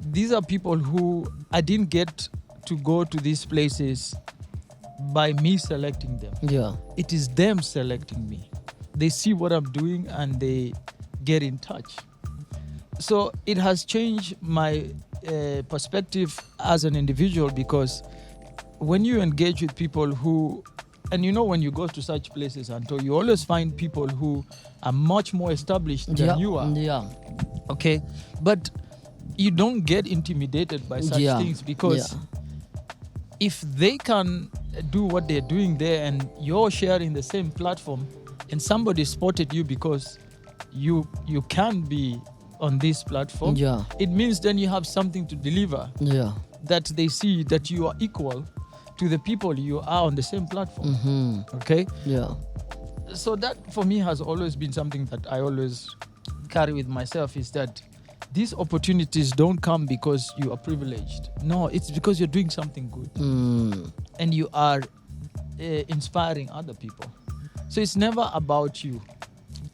these are people who I didn't get to go to these places by me selecting them. It is them selecting me. They see what I'm doing and they get in touch. So it has changed my perspective as an individual, because when you engage with people who, and when you go to such places, Anto, you always find people who are much more established than you are. Okay, but you don't get intimidated by such things, because if they can do what they're doing there and you're sharing the same platform, and somebody spotted you because you can be on this platform, it means then you have something to deliver, that they see that you are equal to the people you are on the same platform. Okay, so that for me has always been something that I always carry with myself, is that these opportunities don't come because you are privileged. No, it's because you're doing something good and you are inspiring other people. So it's never about you.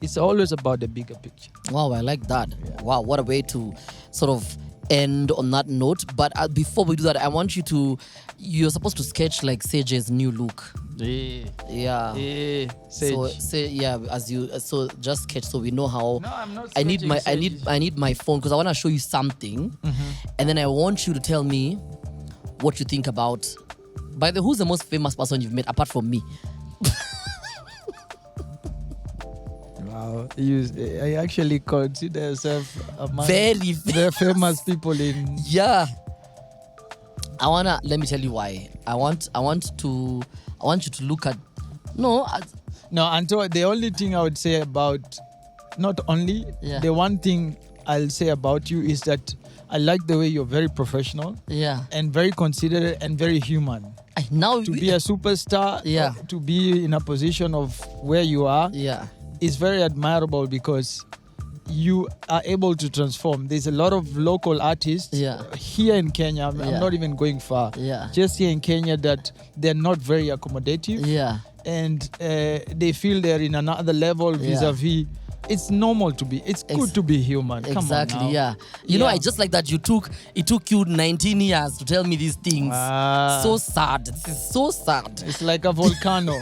It's always about the bigger picture. Wow, I like that. Wow, what a way to sort of end on that note. But before we do that, I want you're supposed to sketch like Sage's new look. Sage. So just sketch so we know how. No, I'm not I need my phone, because I want to show you something, and then I want you to tell me what you think about. By the way, who's the most famous person you've met apart from me? Wow, I actually consider myself among very the famous people in. Let me tell you why. I want you to look at. No, Anto, the only thing I would say about, not only, the one thing I'll say about you is that I like the way you're very professional, and very considerate and very human. To be a superstar, to be in a position of where you are, is very admirable, because you are able to transform. There's a lot of local artists here in Kenya. I'm not even going far. Just here in Kenya, that they're not very accommodative. And they feel they're in another level vis-a-vis. It's normal to be. It's good to be human. Come on now. I just like that it took you 19 years to tell me these things. So sad. This is so sad. It's like a volcano.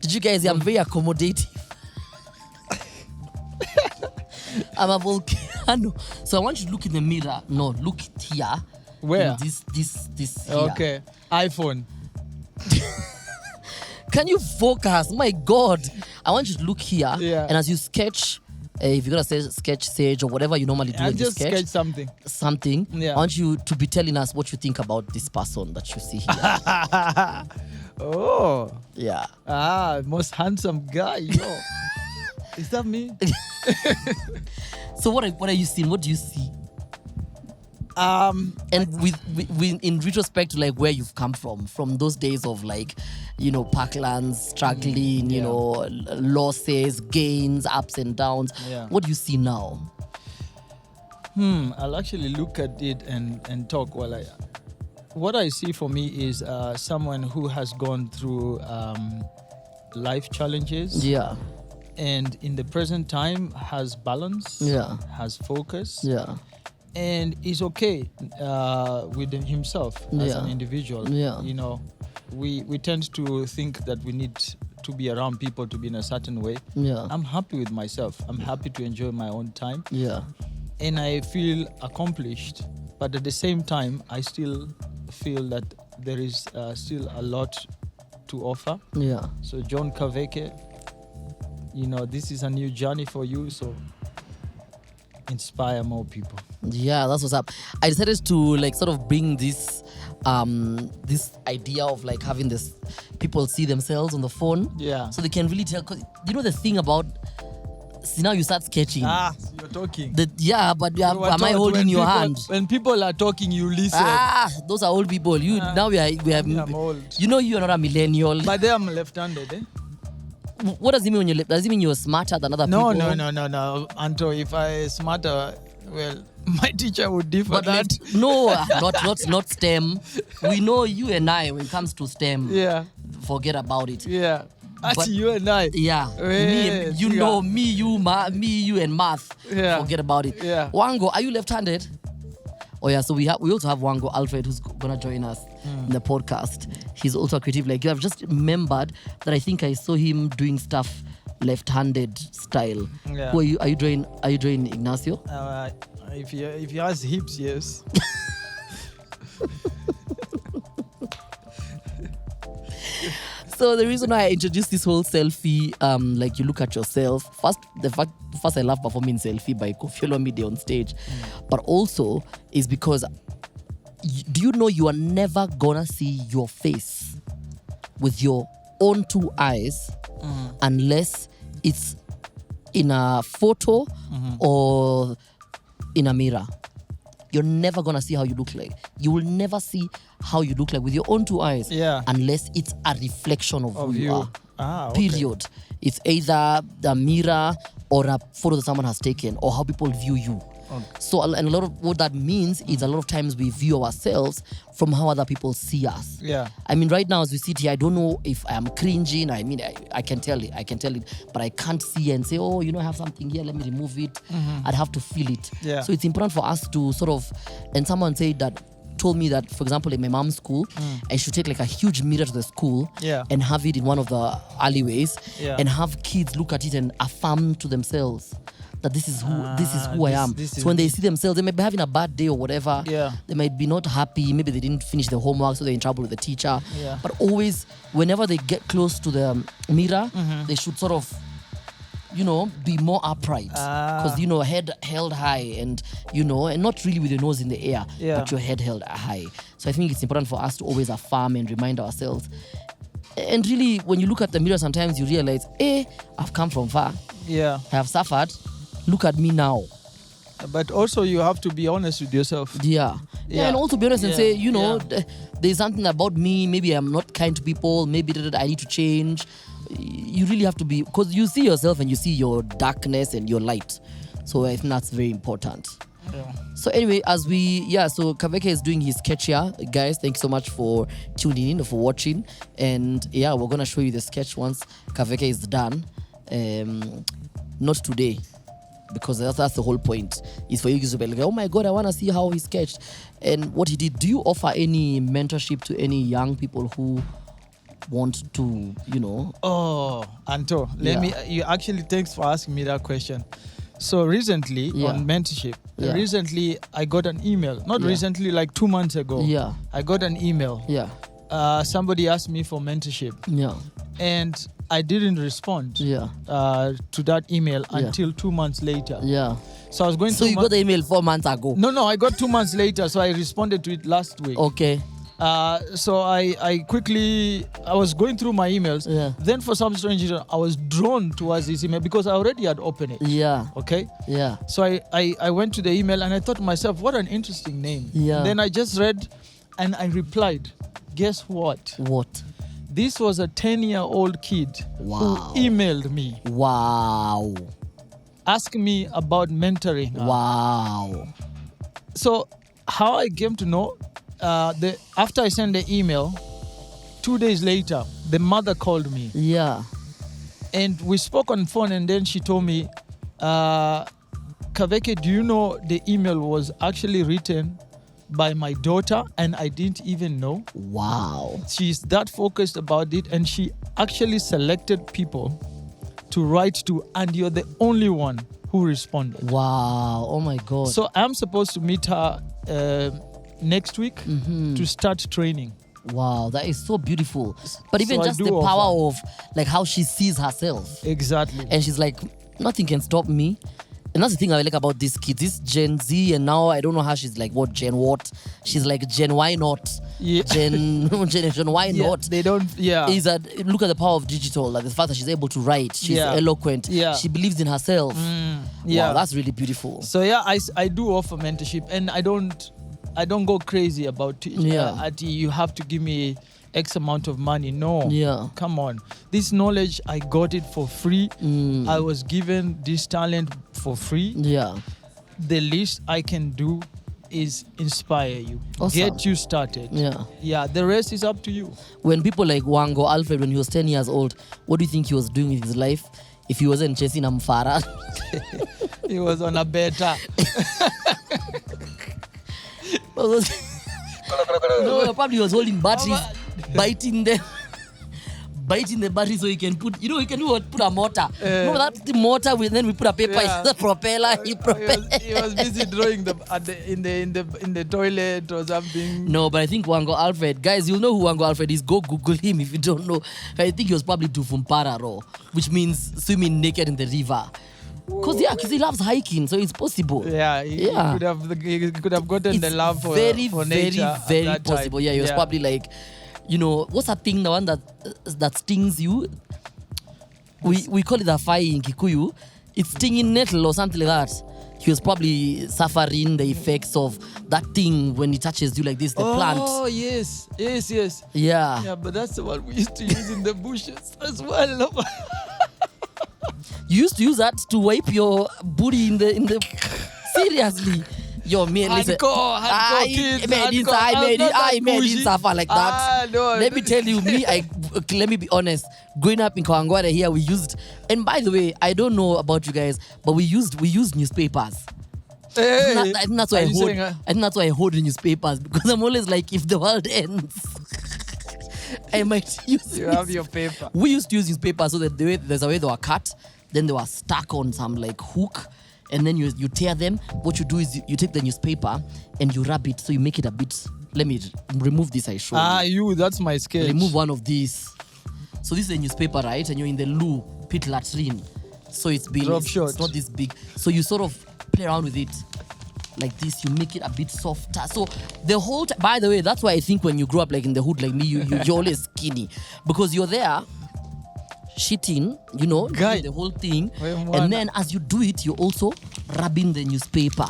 Did you guys? I'm very accommodative. I'm a volcano. So I want you to look in the mirror. No, look here. Where? This here. Okay. iPhone. Can you focus? My God. I want you to look here. And as you sketch, if you're going to sketch Sage or whatever you normally do, just sketch something. I want you to be telling us what you think about this person that you see here. Oh. Yeah. Most handsome guy. Yo. Is that me? So what are you seeing? What do you see? And with in retrospect to like where you've come from those days of like, Parklands, struggling, losses, gains, ups and downs. What do you see now? I'll actually look at it and talk while what I see for me is someone who has gone through life challenges. And in the present time has balance, has focus, and is okay with himself as an individual. We tend to think that we need to be around people to be in a certain way. I'm happy with myself. I'm happy to enjoy my own time. And I feel accomplished, but at the same time, I still feel that there is still a lot to offer. So John Kaveke, this is a new journey for you. So inspire more people. Yeah, that's what's up. I decided to like sort of bring this this idea of like having this people see themselves on the phone. Yeah. So they can really tell. Cause you know the thing about, see, now you start sketching. So you're talking. But am I holding your hand? When people are talking, you listen. Those are old people. Now we are. I'm old. You know you are not a millennial. But then I'm left-handed. Eh? What does it mean when you're left? Does it mean you're smarter than other people? No. Anto, if I smarter, well, my teacher would differ But that. not STEM. We know you and I when it comes to STEM. Yeah. Forget about it. Yeah. But- That's you and I. Yeah. Yes, Me, you and math. Yeah. Forget about it. Yeah. Wango, are you left-handed? Oh yeah, so we also have Wango Alfred who's gonna join us in the podcast. He's also a creative like you. I've just remembered that I think I saw him doing stuff left-handed style. Yeah. Who are you joining Ignacio? If he has hips, yes. So the reason why I introduced this whole selfie, like you look at yourself. First I love performing selfie by Koffi Olomide on stage, but also is because do you know you are never gonna see your face with your own two eyes unless it's in a photo or in a mirror. You're never gonna see how you look like. You will never see how you look like with your own two eyes unless it's a reflection of who you are. Okay. Period. It's either the mirror or a photo that someone has taken or how people view you. Okay. So, and a lot of what that means is a lot of times we view ourselves from how other people see us. Yeah. I mean, right now as we sit here, I don't know if I am cringing. I mean, I can tell it, but I can't see and say, oh, I have something here, let me remove it. I'd have to feel it. Yeah. So it's important for us to sort of, and someone told me that, for example, in my mom's school, I should take like a huge mirror to the school and have it in one of the alleyways and have kids look at it and affirm to themselves that this is who I am. So when they see themselves, they might be having a bad day or whatever. Yeah. They might be not happy. Maybe they didn't finish the homework, so they're in trouble with the teacher. Yeah. But always, whenever they get close to the mirror, they should sort of, be more upright. Because, head held high and, and not really with your nose in the air, but your head held high. So I think it's important for us to always affirm and remind ourselves. And really, when you look at the mirror, sometimes you realize, I've come from far. Yeah. I have suffered. Look at me now. But also you have to be honest with yourself. Yeah, and also be honest and say, there's something about me. Maybe I'm not kind to people. Maybe I need to change. You really have to be, because you see yourself and you see your darkness and your light. So I think that's very important. Yeah. So anyway, so Kaveke is doing his sketch here. Guys, thank you so much for tuning in, for watching. And we're going to show you the sketch once Kaveke is done. Not today, because that's the whole point, is for you to be like, oh my God, I want to see how he sketched and what he did. Do you offer any mentorship to any young people who want to, Oh, Anto, thanks for asking me that question. So recently on mentorship, recently I got an email, not recently, like 2 months ago. Yeah. I got an email. Yeah. Somebody asked me for mentorship. Yeah. And I didn't respond to that email until 2 months later. Yeah. So I was going So you got the email 4 months ago? No, I got 2 months later, so I responded to it last week. Okay. So I was going through my emails. Yeah. Then for some strange reason, I was drawn towards this email because I already had opened it. Yeah. Okay? Yeah. So I went to the email and I thought to myself, what an interesting name. Yeah. And then I just read and I replied. Guess what? What? This was a 10-year-old kid who emailed me. Wow. Asking me about mentoring. Wow. So how I came to know, after I sent the email, 2 days later, the mother called me. Yeah. And we spoke on phone and then she told me, Kaveke, do you know the email was actually written by my daughter and I didn't even know? Wow. She's that focused about it and she actually selected people to write to and you're the only one who responded. Wow. Oh my God. So I'm supposed to meet her next week to start training. Wow, that is so beautiful. But even So I just do the power offer. of like how she sees herself. Exactly. And she's like, nothing can stop me. And that's the thing I like about these kids. This Gen Z, and now I don't know how she's like, what, Gen what? She's like, Gen why not? Yeah. Generation why Yeah, not? they don't. Yeah. Is that, look at the power of digital, like the fact that she's able to write, she's eloquent, she believes in herself. Wow, that's really beautiful. So yeah, I do offer mentorship, and I don't go crazy about it. You have to give me X amount of money. No. Yeah. Come on. This knowledge, I got it for free. I was given this talent for free. Yeah. The least I can do is inspire you. Awesome. Get you started. Yeah. Yeah. The rest is up to you. When people like Wango Alfred, when he was 10 years old, what do you think he was doing with his life if he wasn't chasing a mfara? He was on a beta. No, probably he was holding batteries, biting the battery so you can put, you can do what? Put a motor. No, that's the motor. Then we put a paper in the propeller. He was busy drawing in the toilet or something. No, but I think Wango Alfred, guys, you'll know who Wango Alfred is. Go Google him if you don't know. I think he was probably Tufumpara Ro, which means swimming naked in the river. Because he loves hiking, so it's possible. Yeah, he could have gotten the love for nature. Very possible. Yeah, he was probably like, what's that thing, the one that stings you? We call it a fire in Kikuyu. It's stinging nettle or something like that. He was probably suffering the effects of that thing when it touches you like this, the plant. Oh, yes. Yeah. Yeah, but that's the one we used to use in the bushes as well. You used to use that to wipe your booty in the seriously. Yo, man, listen. Hardcore kids. I didn't suffer like that. No, let me tell you, let me be honest. Growing up in Kawangware here, we used, and by the way, I don't know about you guys, but we used newspapers. I think that's why I hold the newspapers, because I'm always like, if the world ends, I might use. You have your paper. We used to use newspapers so that there's a way they were cut, then they were stuck on some like hook, and then you tear them. What you do is you take the newspaper and you wrap it, so you make it a bit. Let me remove this. I show you. That's my sketch. Remove one of these. So this is a newspaper, right? And you're in the loo, pit latrine. So it's not this big. So you sort of play around with it like this. You make it a bit softer. So the whole by the way, that's why I think when you grow up like in the hood like me, you're always skinny, because you're there shitting, doing the whole thing, and then as you do it, you're also rubbing the newspaper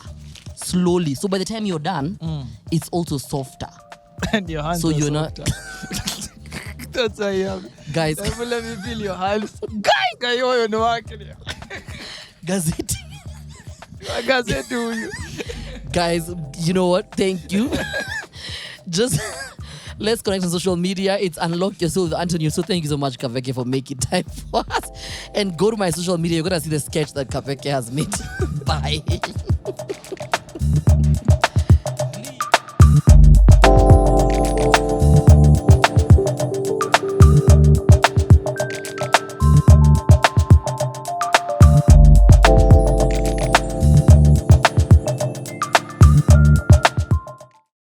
slowly. So by the time you're done, it's also softer. And your hands so are you're softer. Not. That's why you have. Guys, let me feel your hands. Guys, you're no working. Gazette. Gazette. Guys, you know what? Thank you. Just. Let's connect on social media. It's Unlock Your Soul with Antonio. So thank you so much, Kaveke, for making time for us. And go to my social media. You're going to see the sketch that Kaveke has made. Bye.